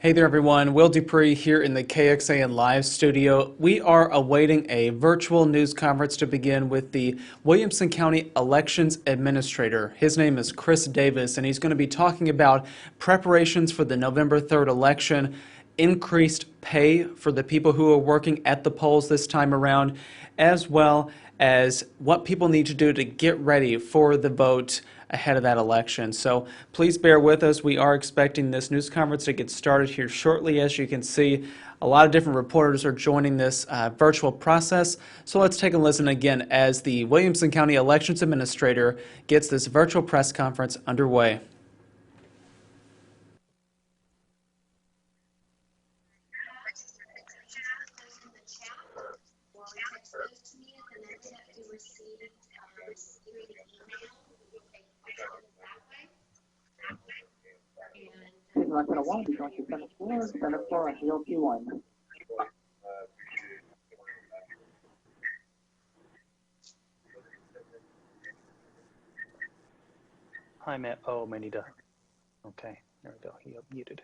Hey there, everyone. Will Dupree here in the KXAN Live studio. We are awaiting a virtual news conference to begin with the Williamson County Elections Administrator. His name is Chris Davis, and he's going to be talking about preparations for the November 3rd election, increased pay for the people who are working at the polls this time around, as well as what people need to do to get ready for the vote ahead of that election. So please bear with us. We are expecting this news conference to get started here shortly. As you can see, a lot of different reporters are joining this virtual process. So let's take a listen again as the Williamson County Elections Administrator gets this virtual press conference underway. North Carolina 1, be going to Senate floor on GOP1. Hi, Matt. Oh, Manita. Okay, there we go. He muted.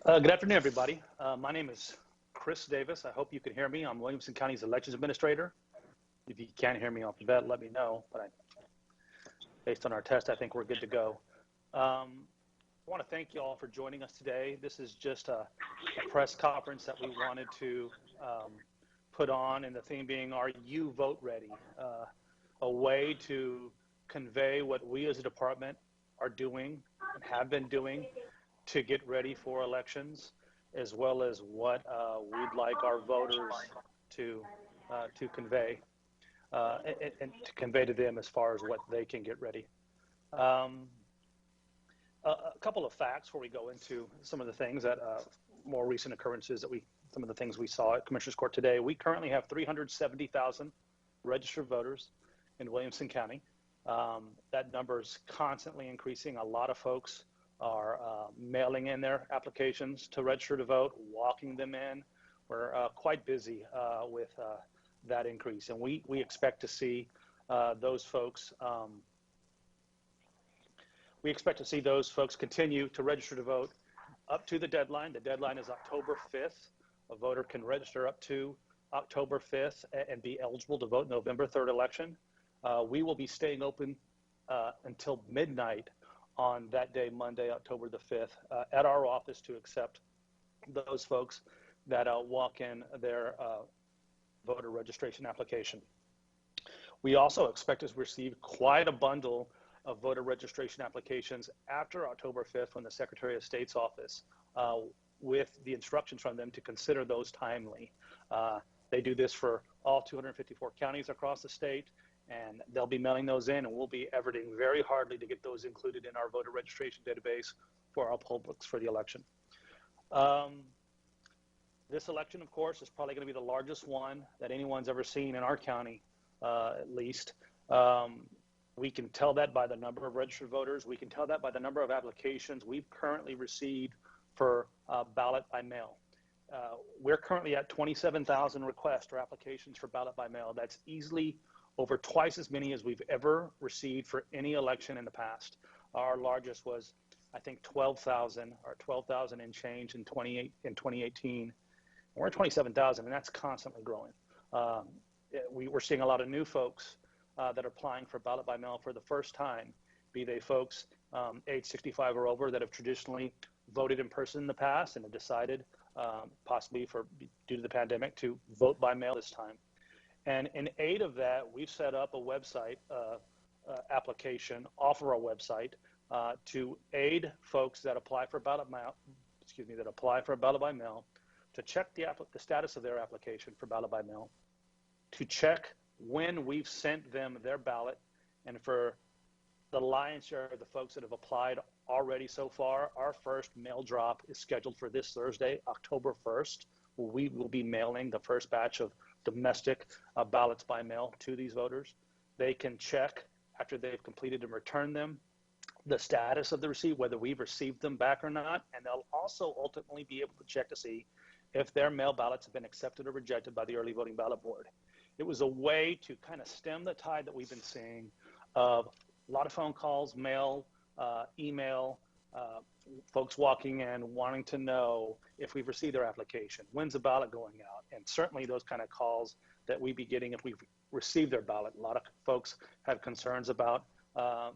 Good afternoon, everybody. My name is Chris Davis. I hope you can hear me. I'm Williamson County's Elections Administrator. If you can't hear me off the bat, let me know. But based on our test, I think we're good to go. I want to thank you all for joining us today. This is just a press conference that we wanted to put on, and the theme being, are you vote ready? A way to convey what we as a department are doing and have been doing to get ready for elections, as well as what we'd like our voters to convey and to convey to them as far as what they can get ready. A couple of facts before we go into some of the things that more recent occurrences that some of the things we saw at Commissioner's Court today. We currently have 370,000 registered voters in Williamson County. That number is constantly increasing. A lot of folks are mailing in their applications to register to vote, walking them in. We're quite busy with that increase, and we expect to see those folks. We expect to see those folks continue to register to vote up to the deadline. The deadline is October 5th. A voter can register up to October 5th and be eligible to vote November 3rd election. We will be staying open until midnight on that day, Monday, October the 5th, at our office to accept those folks that walk in their voter registration application. We also expect to receive quite a bundle of voter registration applications after October 5th from the Secretary of State's office with the instructions from them to consider those timely. They do this for all 254 counties across the state, and they'll be mailing those in, and we'll be efforting very hardly to get those included in our voter registration database for our poll books for the election. This election, of course, is probably going to be the largest one that anyone's ever seen in our county, at least. We can tell that by the number of registered voters. We can tell that by the number of applications we've currently received for ballot by mail. We're currently at 27,000 requests or applications for ballot by mail. That's easily over twice as many as we've ever received for any election in the past. Our largest was, I think, 12,000 or 12,000 and change in 2018. We're at 27,000, and that's constantly growing. We're seeing a lot of new folks that are applying for ballot by mail for the first time, be they folks age 65 or over that have traditionally voted in person in the past and have decided, possibly due to the pandemic, to vote by mail this time. And in aid of that, we've set up a website application off of our website to aid folks that apply for ballot by mail, to check the status of their application for ballot by mail, to check when we've sent them their ballot, and for the lion's share of the folks that have applied already so far, our first mail drop is scheduled for this Thursday, October 1st. We will be mailing the first batch of domestic ballots by mail to these voters. They can check after they've completed and returned them the status of the receipt, whether we've received them back or not, and they'll also ultimately be able to check to see if their mail ballots have been accepted or rejected by the early voting ballot board. It was a way to kind of stem the tide that we've been seeing of A lot of phone calls, mail, email, folks walking in wanting to know if we've received their application, when's the ballot going out, and certainly those kind of calls that we be getting if we've received their ballot. A lot of folks have concerns about the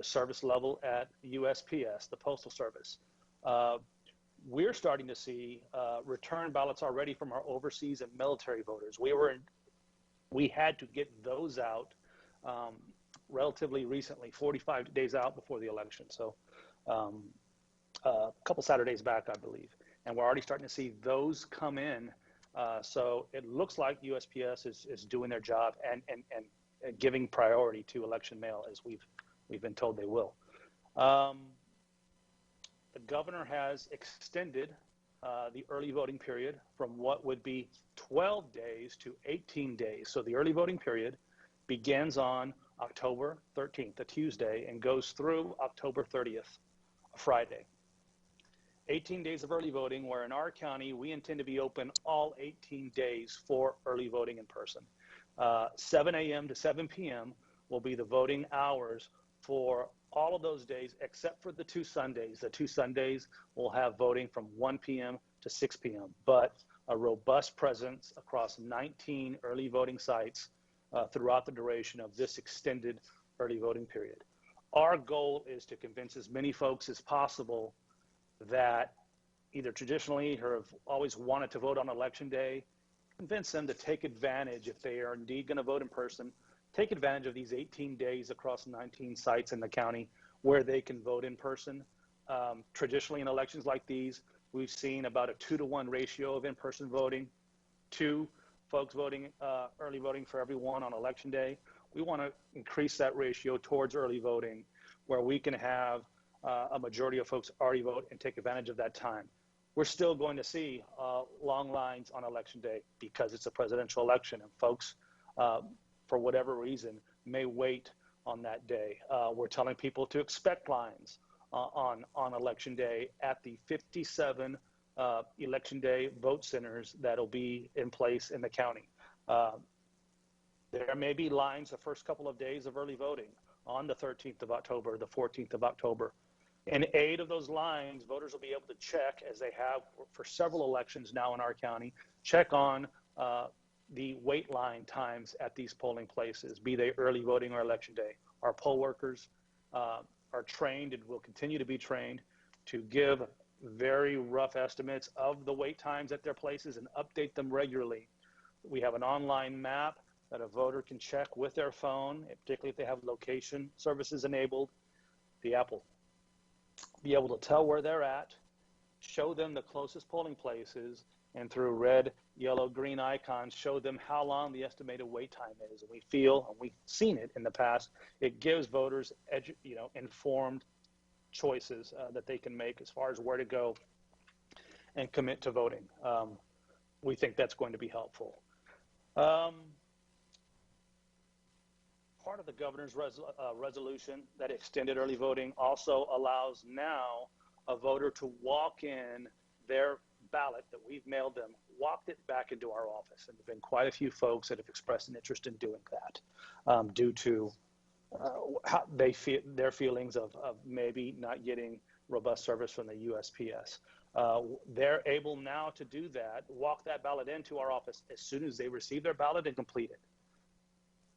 service level at USPS, the Postal Service. We're starting to see return ballots already from our overseas and military voters. We had to get those out relatively recently, 45 days out before the election. So a couple Saturdays back, I believe. And we're already starting to see those come in. So it looks like USPS is doing their job and giving priority to election mail, as we've been told they will. The governor has extended the early voting period from what would be 12 days to 18 days. So the early voting period begins on October 13th, a Tuesday, and goes through October 30th, a Friday. 18 days of early voting, where in our county, we intend to be open all 18 days for early voting in person. 7 a.m. to 7 p.m. will be the voting hours for all of those days, except for the 2 Sundays. The 2 Sundays will have voting from 1 p.m. to 6 p.m., but a robust presence across 19 early voting sites throughout the duration of this extended early voting period. Our goal is to convince as many folks as possible that either traditionally or have always wanted to vote on election day, convince them to take advantage, if they are indeed going to vote in person, take advantage of these 18 days across 19 sites in the county where they can vote in person. Traditionally in elections like these, we've seen about a 2-to-1 ratio of in-person voting, 2 folks voting, early voting for every 1 on election day. We want to increase that ratio towards early voting, where we can have a majority of folks already vote and take advantage of that time. We're still going to see long lines on election day because it's a presidential election, and folks, for whatever reason, may wait on that day. We're telling people to expect lines on election day at the 57 election day vote centers that'll be in place in the county. There may be lines the first couple of days of early voting on the 13th of October, the 14th of October. In 8 of those lines, voters will be able to check, as they have for several elections now in our county, check on the wait line times at these polling places, be they early voting or election day. Our poll workers are trained and will continue to be trained to give very rough estimates of the wait times at their places and update them regularly. We have an online map that a voter can check with their phone, particularly if they have location services enabled. The app will be able to tell where they're at, show them the closest polling places, and through red, yellow, green icons, show them how long the estimated wait time is. And we feel, and we've seen it in the past, it gives voters informed choices that they can make as far as where to go and commit to voting. We think that's going to be helpful. Part of the governor's resolution that extended early voting also allows now a voter to walk in their ballot that we've mailed them, walked it back into our office. And there have been quite a few folks that have expressed an interest in doing that due to how they feel, their feelings of maybe not getting robust service from the USPS. They're able now to do that, walk that ballot into our office as soon as they receive their ballot and complete it.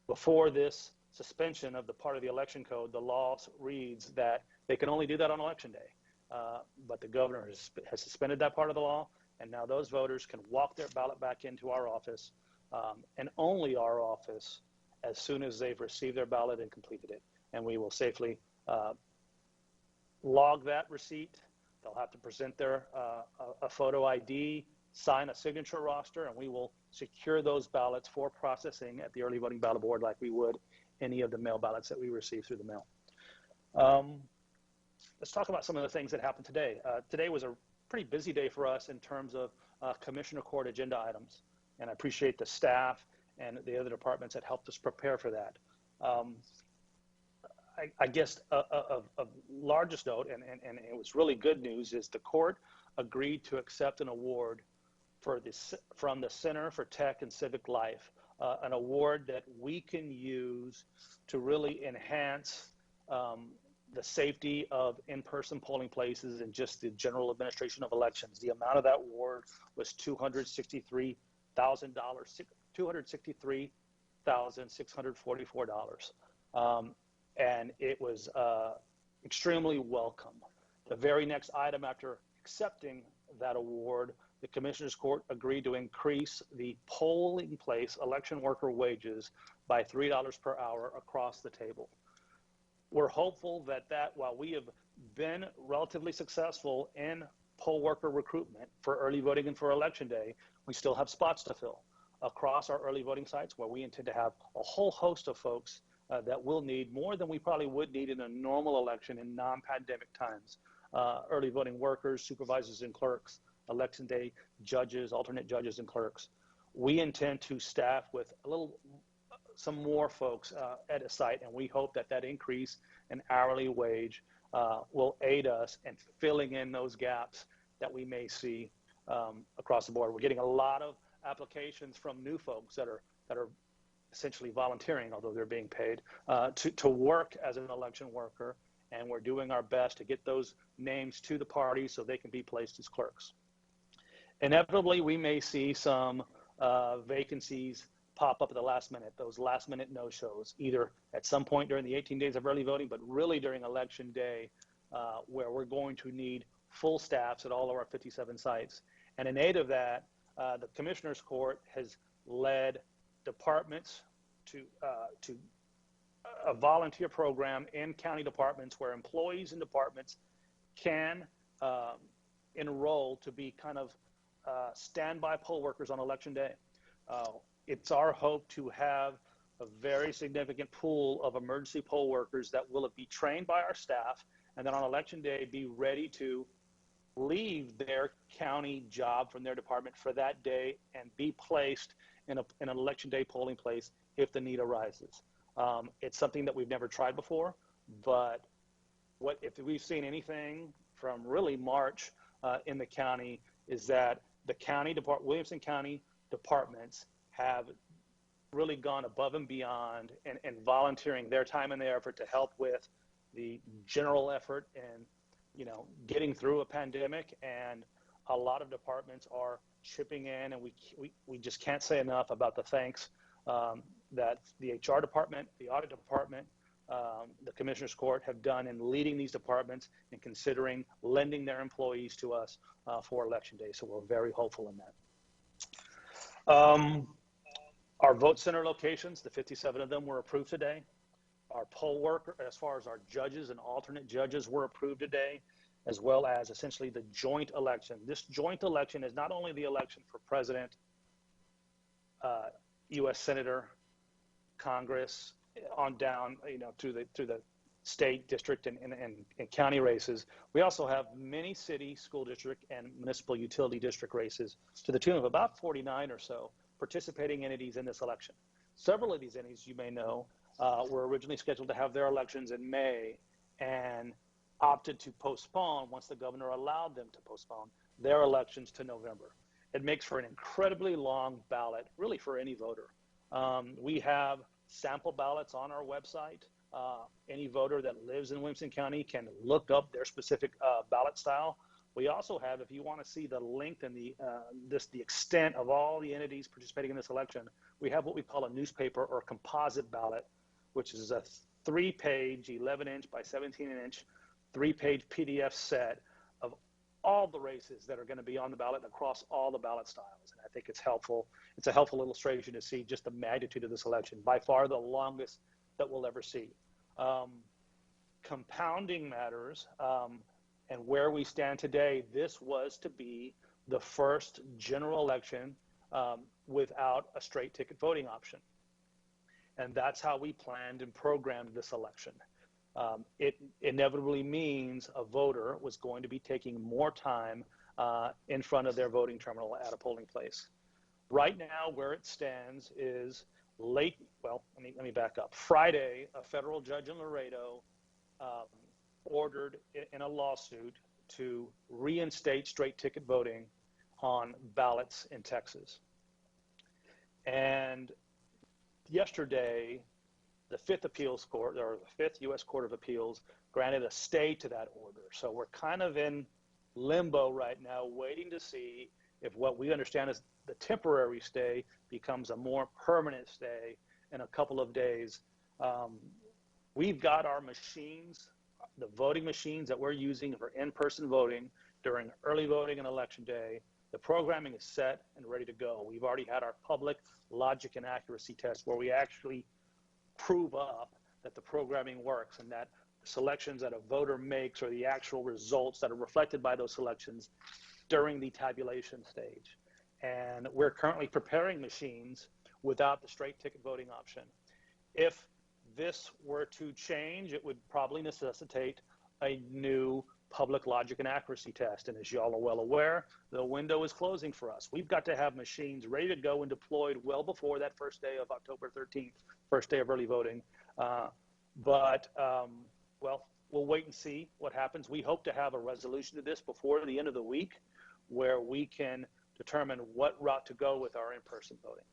Before this suspension of the part of the election code, the law reads that they can only do that on election day. But the governor has suspended that part of the law, and now those voters can walk their ballot back into our office, and only our office, as soon as they've received their ballot and completed it. And we will safely log that receipt. They'll have to present their a photo ID, sign a signature roster, and we will secure those ballots for processing at the early voting ballot board like we would any of the mail ballots that we receive through the mail. Let's talk about some of the things that happened today. Today was a pretty busy day for us in terms of Commissioner Court agenda items, and I appreciate the staff and the other departments that helped us prepare for that. I guess of largest note, and it was really good news, is the court agreed to accept an award for this from the Center for Tech and Civic Life an award that we can use to really enhance the safety of in-person polling places and just the general administration of elections. The amount of that award was $263,644. And it was extremely welcome. The very next item after accepting that award, the Commissioners Court agreed to increase the polling place election worker wages by $3 per hour across the table. We're hopeful that while we have been relatively successful in poll worker recruitment for early voting and for Election Day, we still have spots to fill across our early voting sites, where we intend to have a whole host of folks that will need more than we probably would need in a normal election in non-pandemic times. Early voting workers, supervisors and clerks, Election Day judges, alternate judges and clerks. We intend to staff with some more folks at a site, and we hope that increase in hourly wage will aid us in filling in those gaps that we may see across the board. We're getting a lot of applications from new folks that are essentially volunteering, although they're being paid, to work as an election worker, and we're doing our best to get those names to the party so they can be placed as clerks. Inevitably, we may see some vacancies pop up at the last minute, those last minute no-shows, either at some point during the 18 days of early voting, but really during Election Day, where we're going to need full staffs at all of our 57 sites. And in aid of that, the Commissioners Court has led departments to a volunteer program in county departments where employees in departments can enroll to be kind of standby poll workers on Election Day. It's our hope to have a very significant pool of emergency poll workers that will be trained by our staff, and then on Election Day be ready to leave their county job from their department for that day and be placed in an Election Day polling place if the need arises. It's something that we've never tried before, but if we've seen anything from really March in the county is that the Williamson County departments have really gone above and beyond and volunteering their time and their effort to help with the general effort in getting through a pandemic, and a lot of departments are chipping in, and we just can't say enough about the thanks that the HR department, the audit department, the Commissioners Court have done in leading these departments and considering lending their employees to us for Election Day. So we're very hopeful in that. Our vote center locations, the 57 of them were approved today. Our poll worker, as far as our judges and alternate judges, were approved today, as well as essentially the joint election. This joint election is not only the election for president, U.S. Senator, Congress, on down, through the state, district, and county races. We also have many city, school district, and municipal utility district races to the tune of about 49 or so participating entities in this election. Several of these entities, you may know, were originally scheduled to have their elections in May and opted to postpone, once the governor allowed them to postpone, their elections to November. It makes for an incredibly long ballot, really, for any voter. We have sample ballots on our website. Any voter that lives in Williamson County can look up their specific ballot style. We also have, if you want to see the length and the extent of all the entities participating in this election, we have what we call a newspaper or composite ballot, which is a 3-page, 11-inch by 17-inch, 3-page PDF set of all the races that are going to be on the ballot across all the ballot styles. And I think it's helpful. It's a helpful illustration to see just the magnitude of this election, by far the longest that we'll ever see. Compounding matters, and where we stand today, this was to be the first general election without a straight ticket voting option. And that's how we planned and programmed this election. It inevitably means a voter was going to be taking more time in front of their voting terminal at a polling place. Right now, where it stands is let me back up. Friday, a federal judge in Laredo ordered in a lawsuit to reinstate straight ticket voting on ballots in Texas. And yesterday, the Fifth Appeals Court, or the Fifth U.S. Court of Appeals, granted a stay to that order. So we're kind of in limbo right now, waiting to see if what we understand is the temporary stay becomes a more permanent stay in a couple of days. We've got our machines, the voting machines that we're using for in-person voting during early voting and election day. The programming is set and ready to go. We've already had our public logic and accuracy test where we actually prove up that the programming works and that the selections that a voter makes are the actual results that are reflected by those selections during the tabulation stage. And we're currently preparing machines without the straight ticket voting option. If this were to change, it would probably necessitate a new public logic and accuracy test. And as y'all are well aware, the window is closing for us. We've got to have machines ready to go and deployed well before that first day of October 13th, first day of early voting. Well, we'll wait and see what happens. We hope to have a resolution to this before the end of the week where we can determine what route to go with our in-person voting.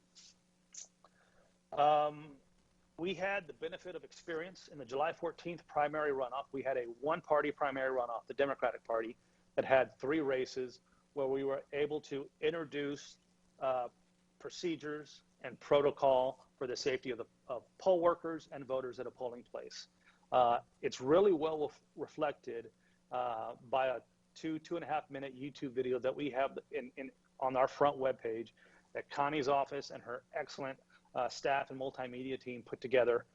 We had the benefit of experience in the July 14th primary runoff. We had a one-party primary runoff, the Democratic Party, that had 3 races where we were able to introduce procedures and protocol for the safety of poll workers and voters at a polling place. It's really well reflected by a 2.5 minute YouTube video that we have on our front webpage that Connie's office and her excellent staff and multimedia team put together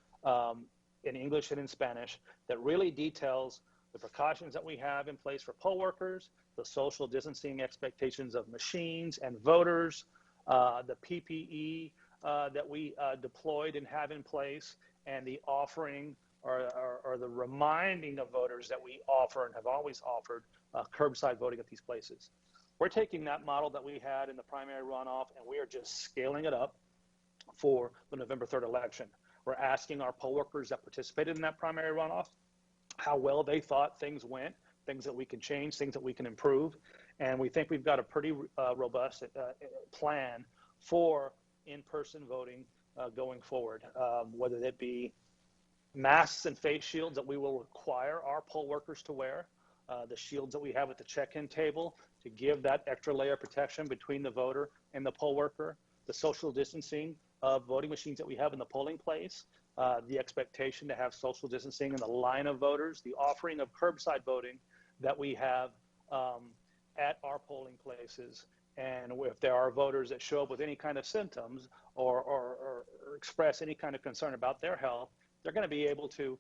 in English and in Spanish that really details the precautions that we have in place for poll workers, the social distancing expectations of machines and voters, the PPE that we deployed and have in place, and the offering or the reminding of voters that we offer and have always offered curbside voting at these places. We're taking that model that we had in the primary runoff and we are just scaling it up for the November 3rd election. We're asking our poll workers that participated in that primary runoff how well they thought things went, things that we can change, things that we can improve. And we think we've got a pretty robust plan for in-person voting going forward, whether that be masks and face shields that we will require our poll workers to wear, the shields that we have at the check-in table to give that extra layer of protection between the voter and the poll worker, the social distancing of voting machines that we have in the polling place, the expectation to have social distancing in the line of voters, the offering of curbside voting that we have at our polling places. And if there are voters that show up with any kind of symptoms or express any kind of concern about their health, they're going to be able to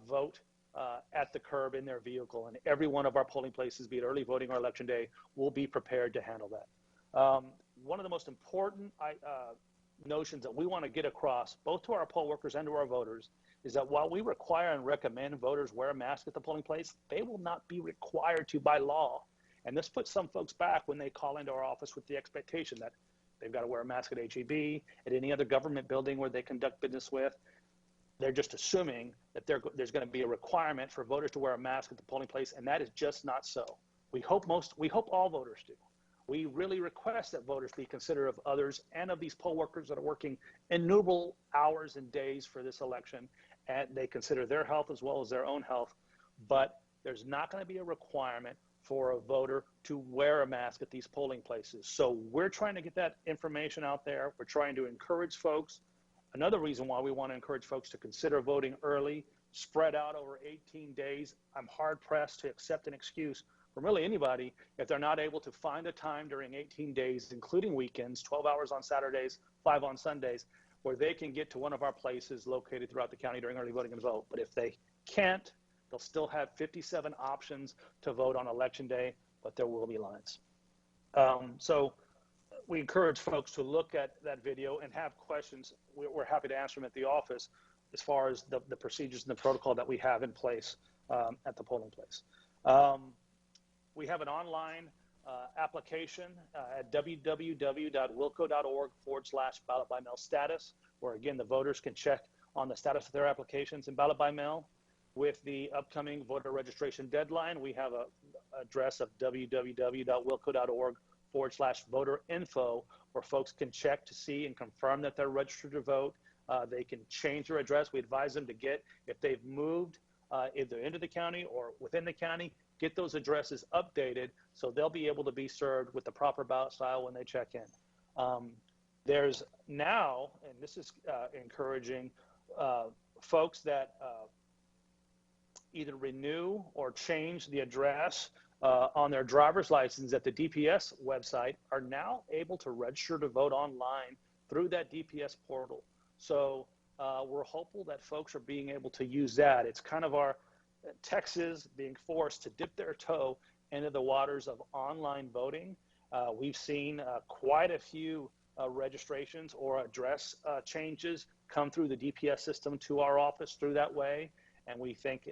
vote at the curb in their vehicle. And every one of our polling places, be it early voting or election day, will be prepared to handle that. One of the most important notions that we want to get across, both to our poll workers and to our voters, is that while we require and recommend voters wear a mask at the polling place, they will not be required to by law. And this puts some folks back when they call into our office with the expectation that they've got to wear a mask at HEB, at any other government building where they conduct business with. They're just assuming that there's going to be a requirement for voters to wear a mask at the polling place, and that is just not so. We hope all voters do. We really request that voters be considerate of others and of these poll workers that are working innumerable hours and days for this election, and they consider their health as well as their own health. But there's not going to be a requirement for a voter to wear a mask at these polling places. So we're trying to get that information out there. We're trying to encourage folks. Another reason why we want to encourage folks to consider voting early, spread out over 18 days. I'm hard pressed to accept an excuse from really anybody if they're not able to find a time during 18 days, including weekends, 12 hours on Saturdays, 5 on Sundays, where they can get to one of our places located throughout the county during early voting and vote. But if they can't, they'll still have 57 options to vote on election day, but there will be lines. So we encourage folks to look at that video and have questions. We're happy to answer them at the office as far as the procedures and the protocol that we have in place at the polling place. We have an online application at www.wilco.org/ballot-by-mail status, where again, the voters can check on the status of their applications in ballot by mail. With the upcoming voter registration deadline, we have an address of www.wilco.org/voter info, where folks can check to see and confirm that they're registered to vote. They can change their address. We advise them to if they've moved either into the county or within the county, get those addresses updated so they'll be able to be served with the proper ballot style when they check in. There's now, and this is encouraging, folks that either renew or change the address on their driver's license at the DPS website are now able to register to vote online through that DPS portal. So we're hopeful that folks are being able to use that. It's kind of our Texas being forced to dip their toe into the waters of online voting. We've seen quite a few registrations or address changes come through the DPS system to our office through that way. And we think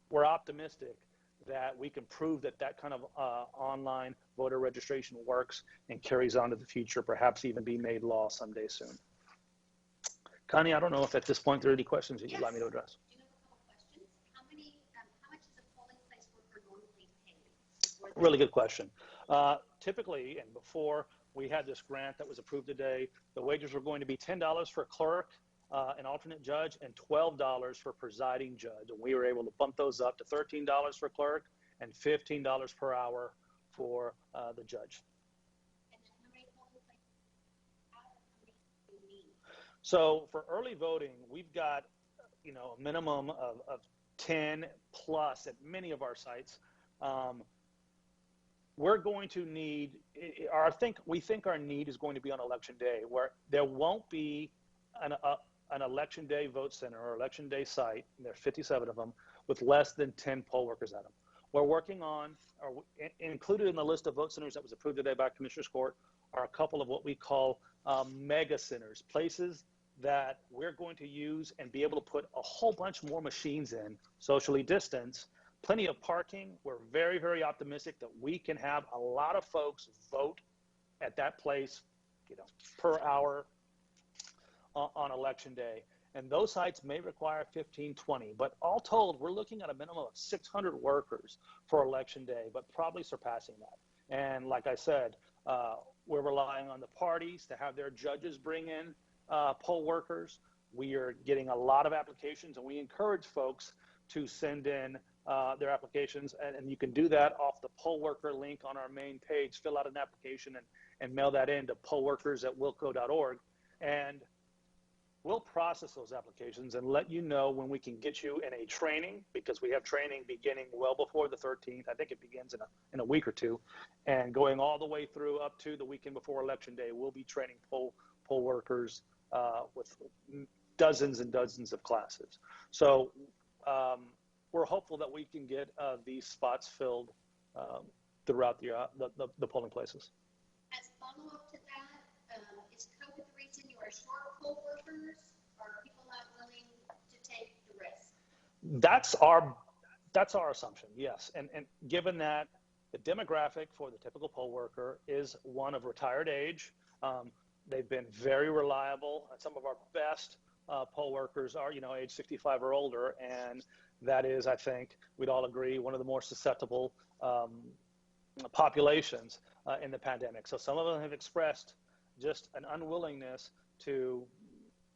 we're optimistic that we can prove that that kind of online voter registration works and carries on to the future, perhaps even be made law someday soon. Connie, I don't know if at this point there are any questions that you'd like me to address. Do you have a couple questions? How much is a polling place worker normally paid? Really good question. Typically, and before we had this grant that was approved today, the wages were going to be $10 for clerk, an alternate judge, and $12 for presiding judge. And we were able to bump those up to $13 for clerk and $15 per hour for the judge. And then how many polling places do you need? So for early voting, we've got, a minimum of 10 plus at many of our sites. We're going to need, we think our need is going to be on election day, where there won't be an election day vote center or election day site, and there are 57 of them, with less than 10 poll workers at them. We're working on, or included in the list of vote centers that was approved today by Commissioner's Court, are a couple of what we call mega centers, places that we're going to use and be able to put a whole bunch more machines in, socially distanced, plenty of parking. We're very, very optimistic that we can have a lot of folks vote at that place, per hour on election day. And those sites may require 15, 20, but all told, we're looking at a minimum of 600 workers for election day, but probably surpassing that. And like I said, we're relying on the parties to have their judges bring in poll workers. We are getting a lot of applications, and we encourage folks to send in their applications, and you can do that off the poll worker link on our main page. Fill out an application and mail that in to pollworkers@wilco.org, and we'll process those applications and let you know when we can get you in a training, because we have training beginning well before the 13th. I think it begins in a week or two, and going all the way through up to the weekend before election day. We'll be training poll workers with dozens and dozens of classes. So we're hopeful that we can get these spots filled throughout the polling places. As follow-up to that, is COVID the reason you are short poll workers, or are people not willing to take the risk? That's our assumption, yes. And given that the demographic for the typical poll worker is one of retired age, they've been very reliable. Some of our best poll workers are, age 65 or older, and that is, I think, we'd all agree, one of the more susceptible populations in the pandemic. So some of them have expressed just an unwillingness to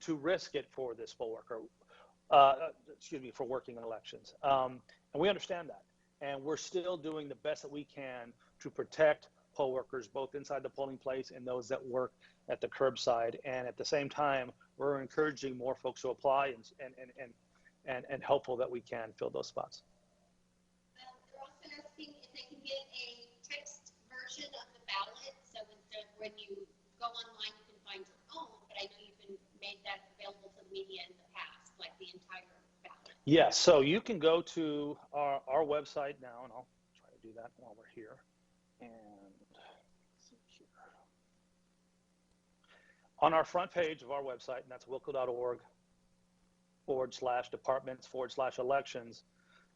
risk it for this poll worker, for working in elections. And we understand that. And we're still doing the best that we can to protect poll workers, both inside the polling place and those that work at the curbside. And at the same time, we're encouraging more folks to apply and hopeful that we can fill those spots. Well, they're also asking if they can get a text version of the ballot, so that when you go online, you can find your own. But I know you've made that available to the media in the past, like the entire ballot. Yes, so you can go to our website now, and I'll try to do that while we're here. And let's see here. On our front page of our website, and that's wilco.org/departments/elections,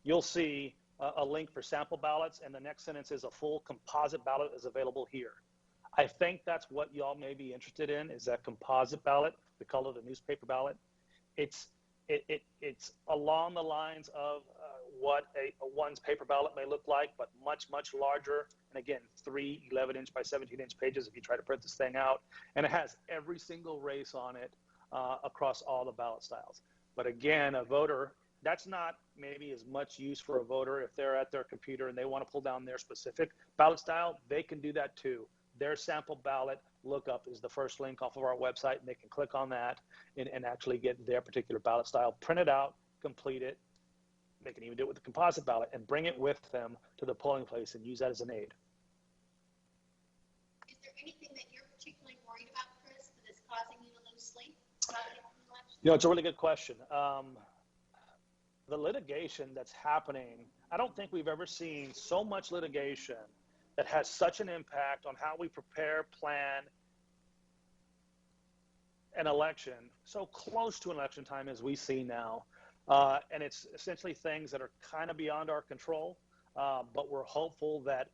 you'll see a link for sample ballots, and the next sentence is a full composite ballot is available here. I think that's what y'all may be interested in, is that composite ballot. We call it a newspaper ballot. It's along the lines of what one's paper ballot may look like, but much, much larger. And again, 3 11-inch by 17-inch pages if you try to print this thing out. And it has every single race on it across all the ballot styles. But again, a voter, that's not maybe as much use for a voter. If they're at their computer and they want to pull down their specific ballot style, they can do that too. Their sample ballot lookup is the first link off of our website, and they can click on that and actually get their particular ballot style, print it out, complete it. They can even do it with the composite ballot and bring it with them to the polling place and use that as an aid. Is there anything that you're particularly worried about, Chris, that is causing you to lose sleep about the election? You know, it's a really good question. The litigation that's happening, I don't think we've ever seen so much litigation that has such an impact on how we prepare, plan an election so close to election time as we see now. And it's essentially things that are kind of beyond our control, but we're hopeful that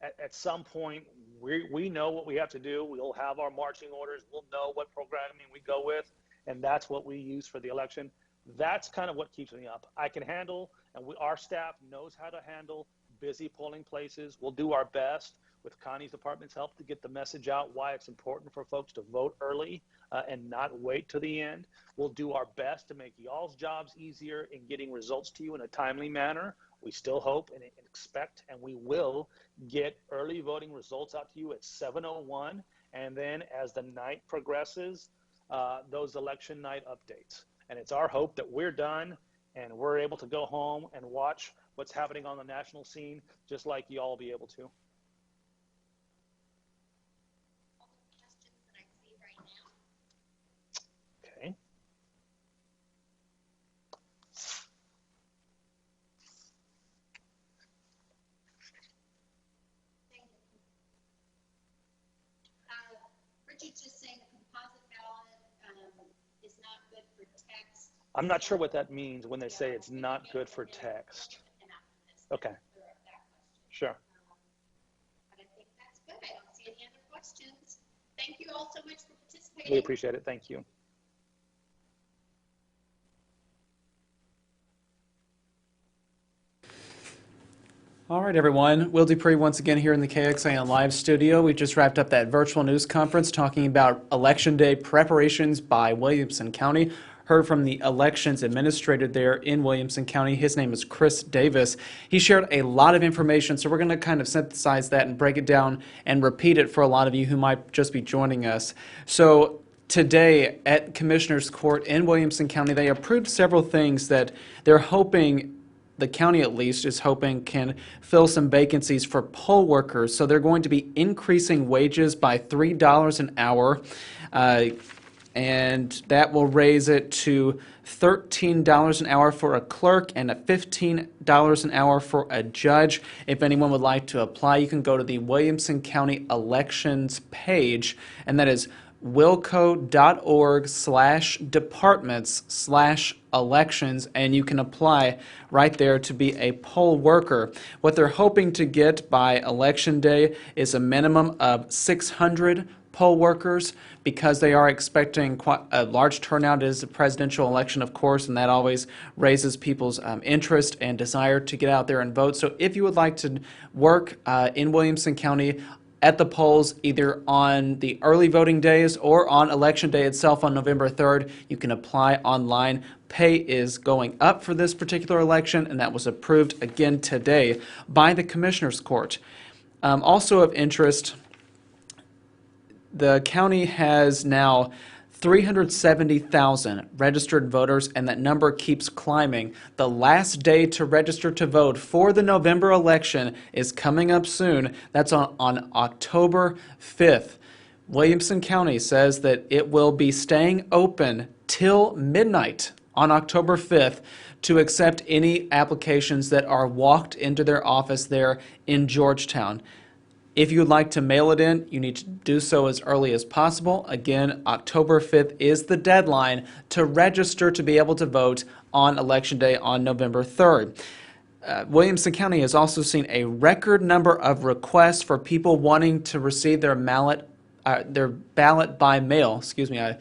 at some point we know what we have to do. We'll have our marching orders. We'll know what programming we go with, and that's what we use for the election. That's kind of what keeps me up. I can handle, and our staff knows how to handle busy polling places. We'll do our best with Connie's department's help to get the message out why it's important for folks to vote early and not wait to the end. We'll do our best to make y'all's jobs easier in getting results to you in a timely manner. We still hope and expect, and we will get early voting results out to you at 7:01. And then as the night progresses, those election night updates. And it's our hope that we're done and we're able to go home and watch what's happening on the national scene, just like y'all will be able to. All the questions that I see right now. Okay. Richard's just saying the composite ballot is not good for text. I'm not sure what that means when they say it's not good for text. Okay. Sure. But I think that's good. I don't see any other questions. Thank you all so much for participating. We appreciate it. Thank you. All right, everyone. Will Dupree once again here in the KXAN Live studio. We just wrapped up that virtual news conference talking about Election Day preparations by Williamson County. Heard from the elections administrator there in Williamson County. His name is Chris Davis. He shared a lot of information, so we're going to kind of synthesize that and break it down and repeat it for a lot of you who might just be joining us. So today at Commissioner's Court in Williamson County, they approved several things that they're hoping, the county at least is hoping, can fill some vacancies for poll workers. So they're going to be increasing wages by $3 an hour, and that will raise it to $13 an hour for a clerk and $15 an hour for a judge. If anyone would like to apply, you can go to the Williamson County Elections page, and that is wilco.org/departments/elections, and you can apply right there to be a poll worker. What they're hoping to get by Election Day is a minimum of 600 poll workers, because they are expecting quite a large turnout. It is a presidential election, of course, and that always raises people's interest and desire to get out there and vote. So if you would like to work in Williamson County at the polls, either on the early voting days or on Election Day itself on November 3rd, you can apply online. Pay is going up for this particular election, and that was approved again today by the Commissioner's Court. Also of interest, the county has now 370,000 registered voters, and that number keeps climbing. The last day to register to vote for the November election is coming up soon. That's on October 5th. Williamson County says that it will be staying open till midnight on October 5th to accept any applications that are walked into their office there in Georgetown. If you'd like to mail it in, you need to do so as early as possible. Again, October 5th is the deadline to register to be able to vote on Election Day on November 3rd. Williamson County has also seen a record number of requests for people wanting to receive their ballot by mail. Excuse me, I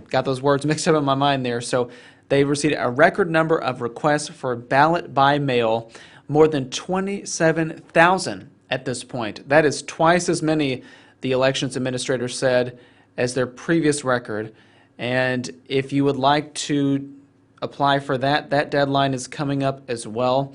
got those words mixed up in my mind there. So they received a record number of requests for ballot by mail, more than 27,000 at this point. That is twice as many, the elections administrator said, as their previous record. And if you would like to apply for that, that deadline is coming up as well.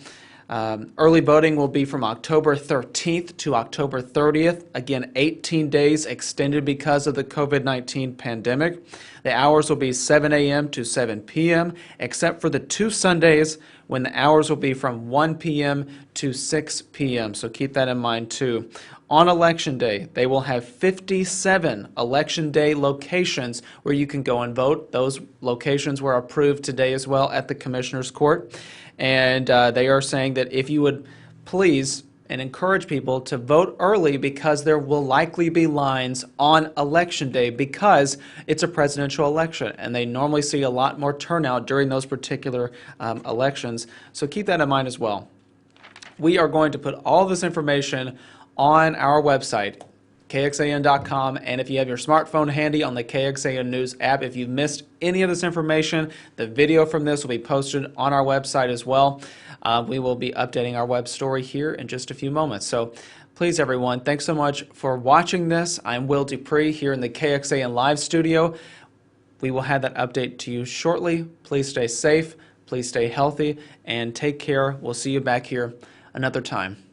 Early voting will be from October 13th to October 30th. Again, 18 days extended because of the COVID-19 pandemic. The hours will be 7 a.m. to 7 p.m., except for the 2 Sundays when the hours will be from 1 p.m. to 6 p.m. So keep that in mind too. On Election Day, they will have 57 Election Day locations where you can go and vote. Those locations were approved today as well at the Commissioner's Court. And they are saying that if you would please and encourage people to vote early, because there will likely be lines on Election Day because it's a presidential election and they normally see a lot more turnout during those particular elections. So keep that in mind as well. We are going to put all this information on our website, KXAN.com, and if you have your smartphone handy on the KXAN News app, if you've missed any of this information, the video from this will be posted on our website as well. We will be updating our web story here in just a few moments. So please, everyone, thanks so much for watching this. I'm Will Dupree here in the KXAN Live studio. We will have that update to you shortly. Please stay safe, please stay healthy, and take care. We'll see you back here another time.